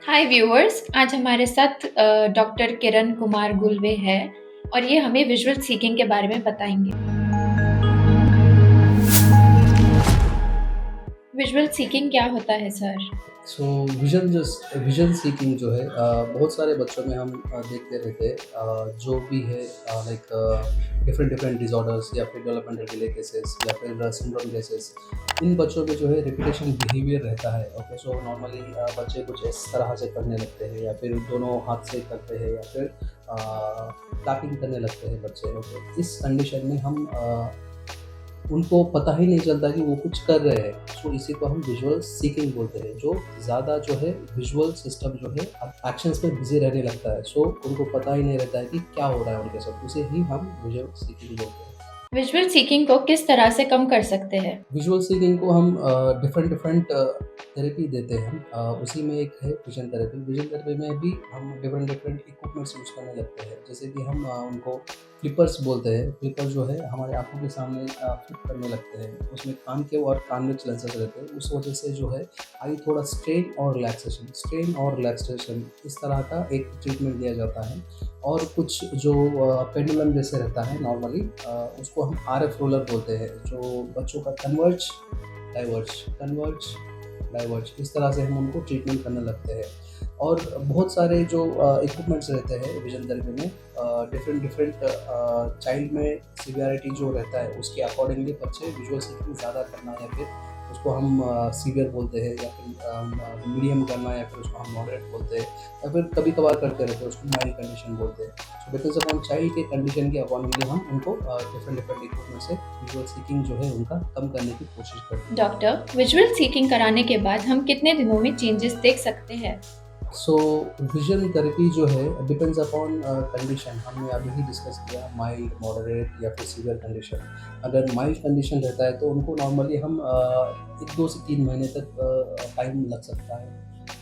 हाय viewers, आज हमारे साथ डॉक्टर किरण कुमार गुलवे है और ये हमें विजुअल सीकिंग के बारे में बताएंगे। विजुअल सीकिंग क्या होता है सर? सो विजन सीकिंग जो है बहुत सारे बच्चों में हम देखते रहते हैं जो भी है लाइक डिफरेंट डिफरेंट डिसऑर्डर्स या फिर डेवलपमेंटल डिले केसेस या फिर सिंड्रोम केसेस। इन बच्चों में जो है रिपीटेशन बिहेवियर रहता है। ओके, सो नॉर्मली बच्चे कुछ इस तरह से करने लगते हैं या फिर दोनों हाथ से करते हैं या फिर क्लैपिंग करने लगते हैं बच्चे। ओके, इस कंडीशन में हम उनको पता ही नहीं चलता कि वो कुछ कर रहे हैं। सो इसी को हम विजुअल सीकिंग बोलते हैं। जो ज़्यादा जो है विजुअल सिस्टम जो है एक्शंस में बिजी रहने लगता है। सो उनको पता ही नहीं रहता है कि क्या हो रहा है उनके साथ। उसे ही हम विजुअल सीकिंग बोलते हैं। विजुअल सीकिंग को किस तरह से कम कर सकते हैं? विजुअल सीकिंग को हम डिफरेंट डिफरेंट थेरेपी देते हैं। उसी में एक है विजन थेरेपी। विजन थेरेपी में भी हम डिफरेंट डिफरेंट इक्विपमेंट्स यूज़ करने लगते हैं। जैसे कि हम उनको फ्लिपर्स बोलते हैं। फ्लिपर जो है हमारे आँखों के सामने फ्लिप करने लगते हैं। उसमें कान के और कॉन्वेक्स लेंसेज रहते हैं। उस वजह से जो है आई थोड़ा स्ट्रेन और रिलैक्सेशन इस तरह का एक ट्रीटमेंट दिया जाता है। और कुछ जो पेंडुलम जैसे रहता है नॉर्मली, उसको हम आरएफ रोलर बोलते हैं। जो बच्चों का कन्वर्ज डाइवर्ज कन्वर्ज डाइवर्ज इस तरह से हम उनको ट्रीटमेंट करने लगते हैं। और बहुत सारे जो इक्विपमेंट्स रहते हैं विजन थेरेपी में, डिफरेंट डिफरेंट चाइल्ड में सीवियरिटी जो रहता है उसके अकॉर्डिंगली बच्चे विजुअल सीकिंग ज़्यादा करना या फिर उसको हम सीवियर बोलते हैं या फिर मीडियम करना या फिर उसको हम मॉडरेट बोलते हैं या फिर कभी कभार करते रहते हैं उसको माइल्ड कंडीशन बोलते हैं। सो डिपेंड्स अपॉन चाइल्ड के कंडीशन के अकॉर्डिंगली हम उनको डिफरेंट डिफरेंट इक्विपमेंट से विजुअल सीकिंग जो है उनका कम करने की कोशिश करते हैं। डॉक्टर, विजुअल सीकिंग कराने के बाद हम कितने दिनों में चेंजेस देख सकते हैं? सो विजन थेरेपी जो है डिपेंड्स अपॉन कंडीशन। हमने अभी ही डिस्कस किया माइल्ड मॉडरेट या फिर सीवियर कंडीशन। अगर माइल्ड कंडीशन रहता है तो उनको नॉर्मली हम 1-2 से 3 महीने तक टाइम लग सकता है।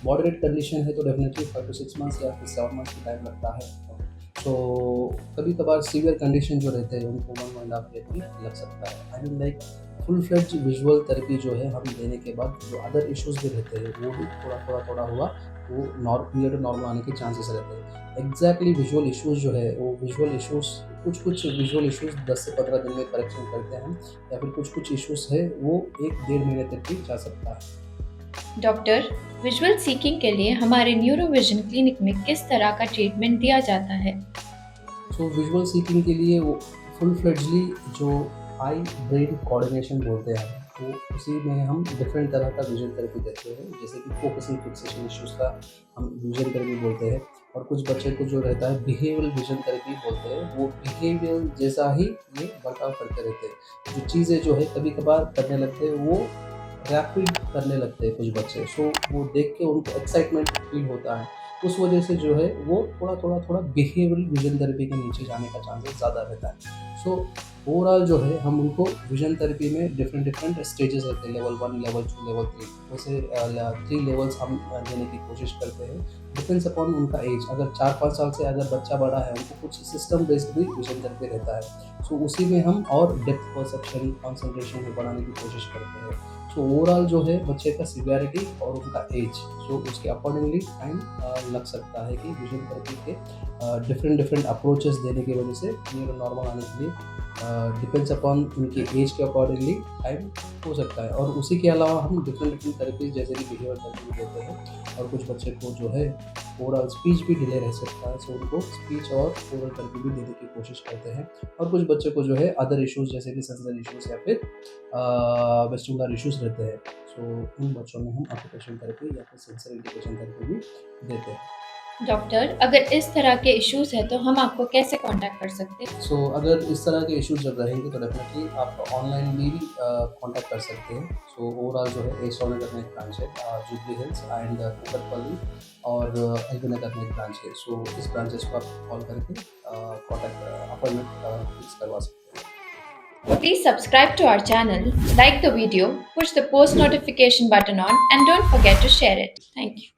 मॉडरेट कंडीशन है तो डेफिनेटली 5 to 6 months या फिर 7 months की टाइम लगता है। सो कभी कभार सीवियर कंडीशन जो रहते हैं उनको 1-1.5 year भी लग सकता है। I mean like full fledge visual therapy जो है हम देने के बाद जो अदर इश्यूज भी रहते हैं वो भी थोड़ा हुआ वो नियर टू नॉर्मल आने के चांसेस रहते हैं। एग्जैक्टली विजुअल इश्यूज जो है वो विजुअल इश्यूज कुछ विजुअल इश्यूज 10 से 15 दिन में करेक्शन करते हैं या फिर कुछ इश्यूज है वो 1-1.5 महीने तक भी जा सकता है। डॉक्टर, विजुअल सीकिंग के लिए हमारे न्यूरोविजन क्लिनिक में किस तरह का ट्रीटमेंट दिया जाता है? सो विजुअल सीकिंग के लिए वो फुल फ्लेजली जो आई ब्रेन कोऑर्डिनेशन बोलते हैं तो उसी में हम डिफरेंट तरह का विजन थेरेपी देते हैं। जैसे कि फोकसिंग फिक्सेशन इश्यूज़ का हम विजन थेरेपी बोलते हैं। और कुछ बच्चे को जो रहता है बिहेवियरल विजन थेरेपी बोलते हैं। वो बिहेवियर जैसा ही ये बर्ताव करते रहते हैं। जो चीज़ें जो है कभी कभार करने लगते हैं वो रैपिड करने लगते हैं कुछ बच्चे। सो वो देख के उनको एक्साइटमेंट फील होता है। उस वजह से जो है वो थोड़ा बिहेवियरल विजन थेरेपी के नीचे जाने का चांसेस ज़्यादा रहता है। सो ओवरऑल जो है हम उनको विजन थेरेपी में डिफरेंट डिफरेंट स्टेजेस रहते हैं। लेवल 1, लेवल 2, लेवल 3, वैसे 3 लेवल्स हम देने की कोशिश करते हैं। डिपेंड्स अपॉन उनका एज। अगर 4-5 साल से अगर बच्चा बड़ा है उनको कुछ सिस्टम बेस्ड भी विजन थेरेपी रहता है। सो उसी में हम और डेप्थ परसेप्शन कॉन्सेंट्रेशन को बढ़ाने की कोशिश करते हैं। सो ओवरऑल जो है बच्चे का सीवियरिटी और उनका एज, सो उसके अकॉर्डिंगली टाइम लग सकता है कि विजन थेरेपी के डिफरेंट डिफरेंट अप्रोचेस देने की वजह से न्यूरो नॉर्मल आने के लिए डिपेंड्स अपॉन उनके एज के अकॉर्डिंगली टाइम हो सकता है। और उसी के अलावा हम डिफरेंट डिफरेंट थेरेपीज जैसे कि बिहेवियर थेरेपी देते हैं। और कुछ बच्चे को जो है ओवरऑल स्पीच भी डिले रह सकता है। सो उनको स्पीच और ओरल थेरेपी भी देने की कोशिश करते हैं। और कुछ बच्चे को जो है अदर इश्यूज जैसे कि सेंसर इश्यूज या फिर वेस्टिबुलर इश्यूज रहते हैं। सो उन बच्चों में हम ऑक्यूपेशन थेरेपी या फिर सेंसर इंटीग्रेशन थेरेपी भी देते हैं। डॉक्टर, अगर इस तरह के इश्यूज है तो हम आपको कैसे कांटेक्ट कर सकते हैं? सो अगर इस तरह के इश्यूज जब रहेंगे तो डेफिनेटली आप ऑनलाइन भी कांटेक्ट कर सकते हैं। सो ओवरऑल जो है एस नगर में एक ब्रांच है, जुबली हिल्स एंड कुकटपल्ली और एल्बी नगर में एक ब्रांच है। सो इस ब्रांचेस को आप कॉल करके कॉन्टैक्ट अपॉइंटमेंट फिक्स करवा सकते हैं। Please subscribe to our channel, like the video, push the post notification button on, and don't forget to share it. Thank you.